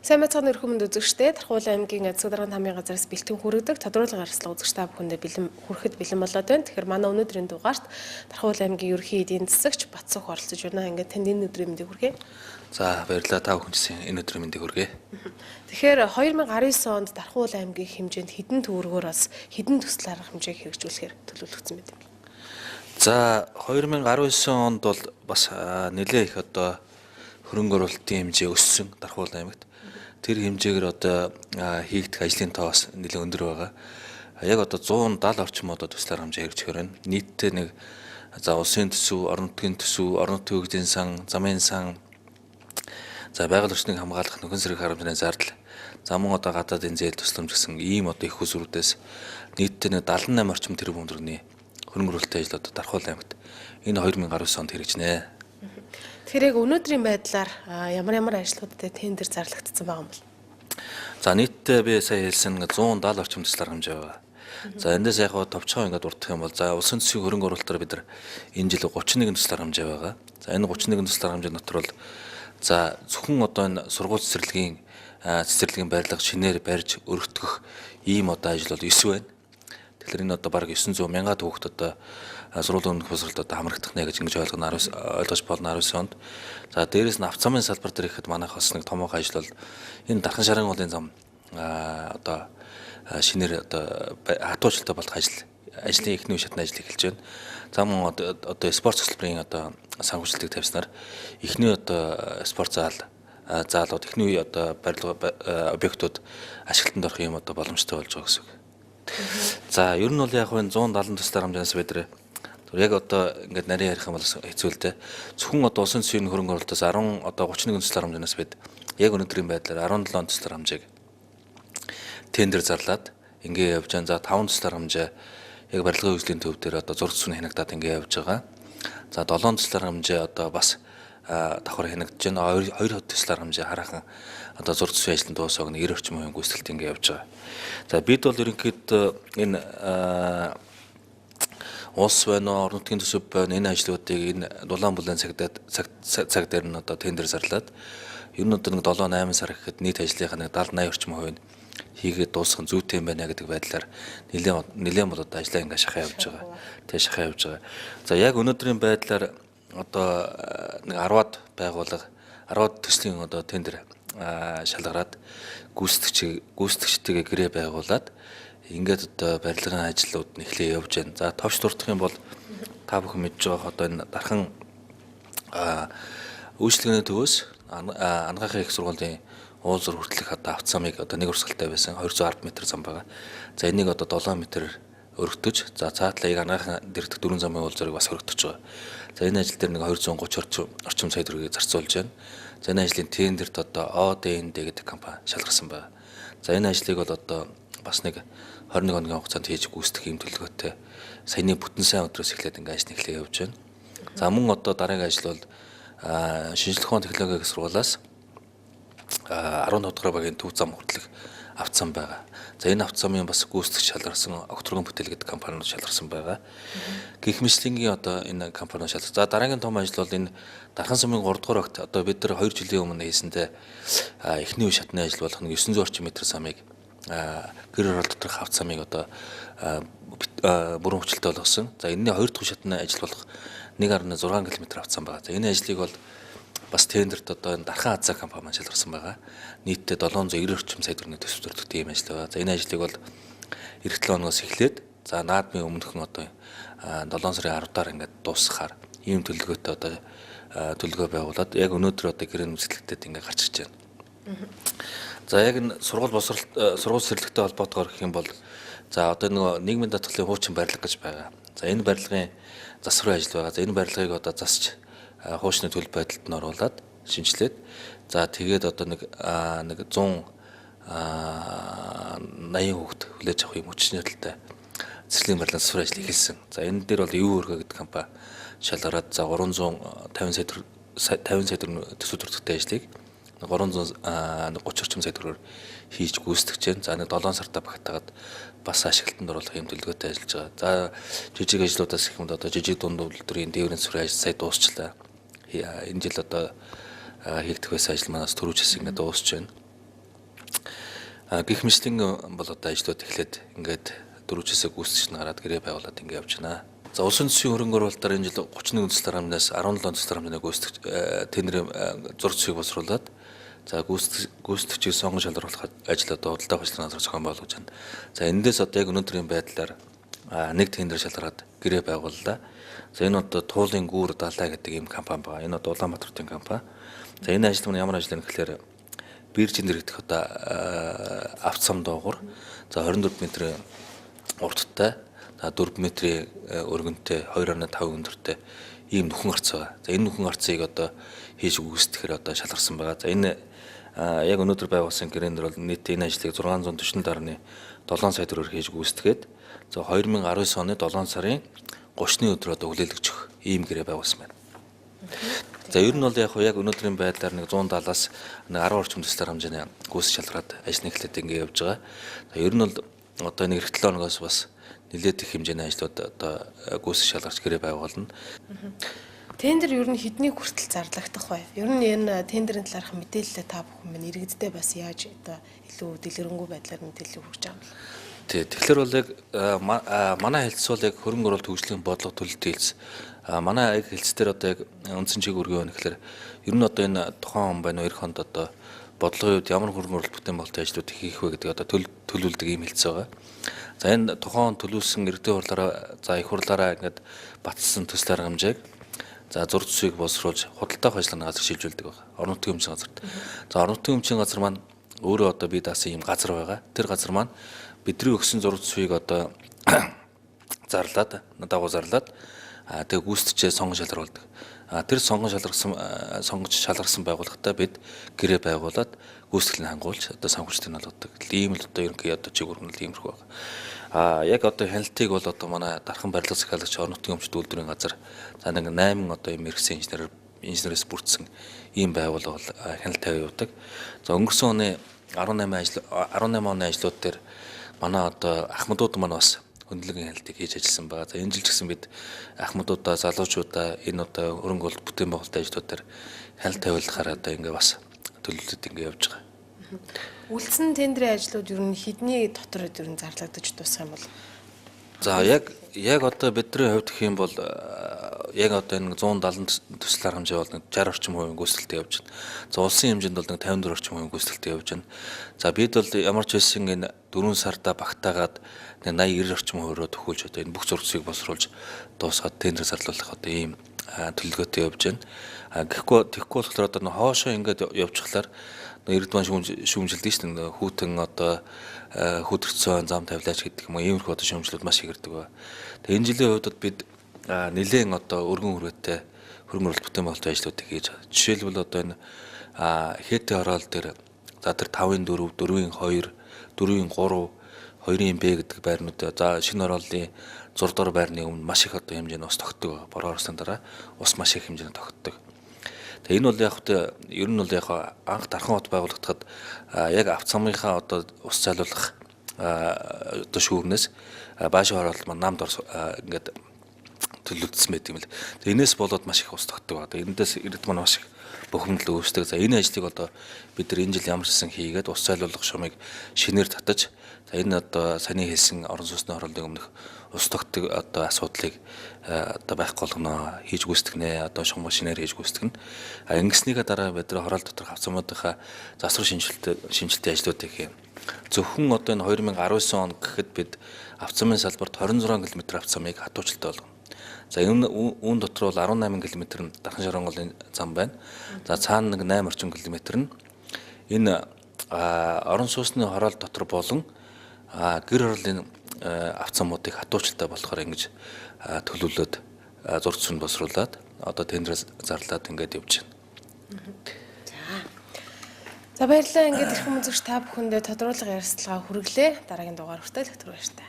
Сайн мэцхан өрхөмөнд үзэгчтэй Тархуул аймгийн Цэцгэрэн хамын газраас бэлтгэн хүргэдэг тодруулгын гаргалсан үзэгч та бүхэндээ хүрэхэд бэлэн болоод байна. Тэгэхээр манай өнөөдрийн дугаарт Тархуул аймгийн ерөнхий эдийн засагч Батсөх оролцож байна. Ингээд танд энэ өдрийн мэндийг хүргэе. За баярлалаа та бүхэнд энэ өдрийн мэндийг хүргэе. Тэгэхээр 2019 онд Тархуул аймгийн хэмжээнд хэдэн төгрөгөөр бас хэдэн төсөл арга хэмжээг хэрэгжүүлэхээр төлөвлөгдсөн байд юм. За 2019 онд бол бас нэлээ их хөрөнгө оруулалтын хэмжээ өссөн Тархуул аймагт. Тэр хэмжээгээр хийгдэх ажлын тоо бас нэлээд өндөр байгаа. Яг 170 орчим төсөл арга хэмжээ хэрэгжихээр байна. Нийтдээ нэг улсын төсөв, орон нутгийн төсөв, орон нутгийн хөгжлийн сан, замын сан, байгаль орчныг хамгаалах нөхөн сэрэг харамжны зардал, мөн гадаадын зээл тусламж гэсэн ийм их усруудаас нийтдээ 78 орчим тэрбум төгрөгийн хөрөнгө оруулалтын ажил Тархуул аймагт энэ 2019 онд хэрэгжинэ. Тэгэхээр яг өнөөдрийн байдлаар ямар ажлуудад тендер зарлагдсан байгаа юм бол? За нийтдээ би сая хэлсэн 170 орчим төсөл арга хэмжээ байгаа. За эндээс яг товчхон урдах юм бол улсын төсвийн хөрөнгө оруулалтаар бид нар энэ жил 31 төсөл арга хэмжээ байгаа. За энэ 31 төсөл арга хэмжээ дотор бол зөвхөн энэ сургууль цэцэрлэгийн барилга шинээр барьж өргөтгөх ийм ажил бол 9 байна. Тэгэхээр энэ бараг 900 мянган хүүхэд сургуулийн өмнөх босролд хамрагдах нэ гэж ингэж ойлгож болно 19 онд. За дээрээс нь авто замын салбар дээр ихэд манайх бас нэг томоохон ажил бол энэ Дархан шарын уулын зам шинээр хатуучлалтай болох ажлын эхний шатны ажил эхэлж байна. За мөн спорт хөтөлбөрийн санхүүжилтийг тавьснаар эхний спорт заалууд эхний барилга объектууд ашиглалтанд орох юм боломжтой болж байгаа гэсэн үг. За ер нь бол яг 170 төсөл арга хэмжээс бид яг ингээд нарийн ярих юм бол хэцүү л дээ. Зөвхөн улсын төсвийн хөрөнгө оруулалтаас 31 төсөл арга хэмжээс бид яг өнөөдрийн байдлаар 17 төсөл арга хэмжээг тендер зарлаад ингээ явж байгаа. За 5 төсөл арга хэмжээ яг барилгын хөгжлийн төв дээр зураг зурны хянагдаад ингээ явж байгаа. За 7 төсөл арга хэмжээ бас давхар хянагдаж байна. 2 төсөл арга хэмжээ хараахан зураг зургийн ажлын дуусах 90 орчим хувийн гүйцэтгэлт ингээ явж байгаа. За бид бол ерөнхийдөө энэ улс байна, орон нутгийн төсөв байна, энэ ажлуудыг энэ дулаан бүлээн цаг дээр нь тендер зарлаад ер нь нэг 7-8 сар гэхэд нийт ажлынхаа 70-80 орчим хувийг хийгээд дуусгах зүйтэй юм байна гэдэг байдлаар нэлээд бол ажлаа ингээ шахаа явж байгаа. Тэгээ шахаа явж байгаа. За яг өнөөдрийн байдлаар нэг 10-аад байгууллага 10-аад төслийн тендер шалгараад гүйцэтгэгчтэйгээ гэрээ байгуулад ингээд барилгын ажлууд нь эхлээ явж байна. За товч дурдах юм бол та бүхэн мэдж байгаа энэ Дархан үйлчлэгээний төвөөс Ангаахын их сургуулийн уулзуур хүртэлх авто замыг нэг урсгалтай байсан 210 м зам байгаа. За энийг 7 м-ээр өргөтөж цаатлаа Ангаахын дэрэгдэх 4 замын уулзуурыг бас өргөтөж байгаа. За энэ ажил дээр нэг 230 орчим сая төгрөгийг зарцуулж байна. За энэ ажлын тендерт ОДНД гэдэг компани шалгарсан байна. За энэ ажлыг бол бас нэг 21 хоногийн хугацаанд хийж гүйцэтгэх юм төлөвлөгөөтэй саяны бүтэн сайн өдрөөс эхлээд ингээ ажил эхлээ явж байна. За мөн дараагийн ажил бол шинжлэх ухааны технологийн сургуулиас 15 дахь багийн төв зам хүртэлх авто зам байгаа. За энэ авто замын бас гүйцэтгэж шалгарсан Окторгон бүтээл гэдэг компаниуд шалгарсан байгаа. Гэх мэтлэнгийн энэ компаниуд шалгарсан. За дараагийн том ажил бол энэ Дархан сумын 3 дугаар огт бид нар 2 жилийн өмнө хийсэндээ эхний үе шатны ажил болох 900 орчим метр замыг гэр оролт доторх авто замыг бүрэн хүчилтэй болгосон. За энэний 2 дахь шатны ажил болох 1.6 км авто зам байгаа. За энэ ажлыг бол бас тендерт энэ Дархан Азаа компани шалгарсан байгаа. Нийтдээ 790 орчим сая төгрөгийн төсөв төрөлтөд ийм ажил байгаа. За энэ ажлыг бол эх 7 оноос эхлээд наадмын өмнөхөн 7 сарын 10-аар ингээд дуусгахаар ийм төлөвлөгөөтэй төлөвлөгөө байгуулад яг өнөөдөр гэрээний үзэсгэлэнтэд ингээд гарч ирж байна. За яг энэ сургууль цэцэрлэгтэй холбоотойгоор гэх юм бол нийгмийн даатгалын хуучин барилга гэж байгаа. За энэ барилгын засварын ажил байгаа. За энэ барилгыг засч хуучны төлөв байдалд нь оруулаад шинжилээд тэгээд нэг 180 хүүхэд хүлээж авах юм хүчнэрлэлтэй цэцэрлэгийн барилгын засварын ажил эхэлсэн. За энэ дээр бол юу өргө гэдэг компани шалгараад 350 сая төгрөгийн төсөв төрөлхтөй ажлыг 330 орчим сая төгрөгөөр хийж гүйцэтгэж байна. За нэг 7 сартаа багтаагаад бас ашиглалтанд оруулах юм төлөвлөгөөтэй ажиллаж байгаа. За жижиг ажлуудаас их юм жижиг дунд үйлдвэрийн дээврийн засварын ажил сая дуусчлаа. Энэ жил хийгдэх байсан ажил манаас төрүүчээс ингээд дуусч байна. Гэх мэтлэн бол одоо ажлууд эхлээд ингээд 4 жилсээ гүйцэтгэж гараад гэрээ байгуулад ингээд явж байна. За улсын төсвийн хөрөнгө оруулалтаар энэ жил 31 үндэслэл хамнаас 17 үндэслэл хамнаа гүйцэтгэж тендерийн зураг зүйг боловсруулад за гүйцэтгэгчийг сонгон шалгаруулах ажил одоо худалдаа авах газар зохион байгуулж байна. За эндээс одоо яг өнөөдрийн байдлаар нэг тендер шалгараад гэрээ байгууллаа. За энэ одоо Туулын гүүр далай гэдэг ийм компани байна. Энэ одоо Улаанбаатарын компани. За энэ ажил маань ямар ажил вэ гэхээр биржин дэрэгдэх одоо автосам доогуур за 24 м урттай 4 м-ийн өргөнтэй 2.5 өндөртэй ийм нүхэн гарц байгаа. За энэ нүхэн гарцыг одоо хийж үүсгэхээр одоо шалгарсан байгаа. За энэ яг өнөөдөр байгуулсан гэрээнээр бол нийт энэ ажлыг 647.7 сая төгрөгөөр хийж үүсгээд за 2019 оны 7 сарын 30-ны өдөр одоо хүлээлгэж өгөх ийм гэрээ байгуулсан байна. За ер нь бол яг өнөөдрийн байдлаар нэг 170-аас 10 орчим төслөөр хэмжээний гүйцэтгэж шалгараад ажил эхлээд ингээд явж байгаа. За ер нь бол одоо нэг 7 хоногоос бас нэлээд их хэмжээний ажлууд одоо гүйцэтгэж шалгарч гэрээ байгуулна. Тендер ер нь хэдний хүртэл зарлагдах вэ? Ер нь энэ тендерийн талаарх мэдээлэлээ та бүхэн минь иргэддээ бас яаж одоо илүү дэлгэрэнгүй байдлаар мэдээлэл өгч байгаа юм бэ? Тэгэхээр бол яг манай хэлц бол яг хөрөнгө оруулалт хөгжлийн бодлого төлөлт хэлц. Манай яг хэлц дээр одоо яг үндсэн чиг үргээ байна гэхээр ер нь одоо энэ тухайн он байна уу эх хонд одоо бодлогын үед ямар хөрөнгө оруулалт бүтээн болтой ажлууд хийх вэ гэдэг одоо төлөвлөдөг ийм хэлц байгаа. За энэ тухайн он төлөвлөсөн иргэдийн хурлаараа за их хурлаараа ингээд батлсан төсөл арга хэмжээг за зураг зүйг боловсруулж худалдаа авах ажиллагааны газар шилжүүлдэг байна. Орон нутгийн өмчийн газар. За орон нутгийн өмчийн газар маань өөрөө одоо бие даасан ийм газар байгаа. Тэр газар маань бидний өгсөн зураг зүйг одоо зарлаад дагуу зарлаад тэг гүйцэтгэжээ сонгон шалгаруулдаг. Тэр сонгож шалгарсан байгууллагатай бид гэрээ байгуулад гүйцэтгэлийг хангуулж одоо санхүүжилтийг нь олгодог. Ийм л одоо ерөнхий одоо чиг өргөнөл иймэрхүү байна. Яг одоо хяналтыг бол одоо манай дархан барилга захиалагч орон нутгийн өмчт үйлдвэрийн газар за нэг 8 одоо ийм мэргэжсэн инженероос бүрдсэн ийм байгууллага бол хяналт тавиа явуудаг. За өнгөрсөн оны 18 оны ажлууд дээр манай одоо ахмадууд маань бас хөндлөгийн хяналтыг хийж ажилласан байгаа. За энэ жил ч гэсэн бид ахмадуудаа, залуучуудаа энэ одоо хөрөнгө оруулалт бүтээн байгуулалт ажлуудаар хяналт тавиулахаар одоо ингээ бас төлөвлөлт ингээ явж байгаа. Үлдсэн тендерийн ажлууд ер нь хэдний дотор ер нь зарлагдаж дуусах юм бол? За яг одоо бидний хувьд гэх юм бол яг одоо энэ 170 төсөл арга хэмжээ бол 60 орчим хувийн гүйцэтгэлтэй явж байна. За улсын хэмжээнд бол 54 орчим хувийн гүйцэтгэлтэй явж байна. За бид бол ямар ч байсан энэ 4 сарда багтаагаад 80-90 орчим хувиараа төхүүлж одоо энэ бүх зураг зүйг боловсруулж дуусгаад тендер зарлуулах одоо ийм төлөвлөгөөтэй явж байна. Тэгэхгүй болохоор одоо хоошоо ингээд явчихлаар Эрдэнэ шүүмжилдэг шүү дээ. Хүүтэн одоо хөдөлгцөн зам тавилаач гэдэг юм уу иймэрхүү одоо шүүмжлүүд маш их ирдэг ба. Тэгээ энэ жилийн хувьд бид нэлээд одоо өргөн хүрээтэй хөрөнгө оруулалт бүтээн байгуулалт ажлуудыг хийж байгаа. Жишээлбэл одоо энэ Хэтэ орол дээр за тэр 5-ын 4, 4-ийн 2, 4-ийн 3, 2-ийн Б гэдэг байрнууд за шинэ орооллын 6 дугаар байрны өмнө маш их одоо хэмжээний ус тогтдог. Бороо орсны дараа ус маш их хэмжээний тогтдог. Тэгээ энэ бол ер нь бол анх дархан хот байгуулагдахад яг авто самынхаа одоо ус зайлуулах одоо шүүрнээс баашийн хороолт маань намд ингээд төлөвлөсөн байт юм л. Тэгээ энэс болоод маш их ус тогтдог байна. Тэгээ эндээс иргэд маань маш их бухимдал үүсдэг. За энэ ажлыг одоо бид нар энэ жил ямар ч гэсэн хийгээд ус зайлуулах шумыг шинээр татаж за энэ одоо саний хэлсэн орон сууцны хорооллын өмнөх ус тогтдог одоо асуудлыг одоо байхгүй болгоно хийж гүйцэтгэнэ одоо шумыг шинээр хийж гүйцэтгэнэ. Ингэснийхээ дараа бид нар хороол доторх авцамуудынхаа засвар шинжилтийн ажлуудыг хийн. Зөвхөн одоо энэ 2019 он гэхэд бид авцамын салбарт 26 км авцамыг хатуучилтаа болгоно. За үүн дотор бол 18 км нь дархан шоронголын зам байна. За цаана нэг 8 орчим километр нь энэ орон сууцны хороол дотор болон гэр хорооллын авцамуудыг хатуучилтаа болохоор ингэж төлөвлөд зураг зүйн боловсруулад одоо тендерээс зарлаад ингээд явж байна. За баярлалаа. Ингээд эрхэм үзэгч та бүхэндээ тодруулга ярилцлага хүргэлээ. Дараагийн дугаар хүртэл хэвтэр баяртай.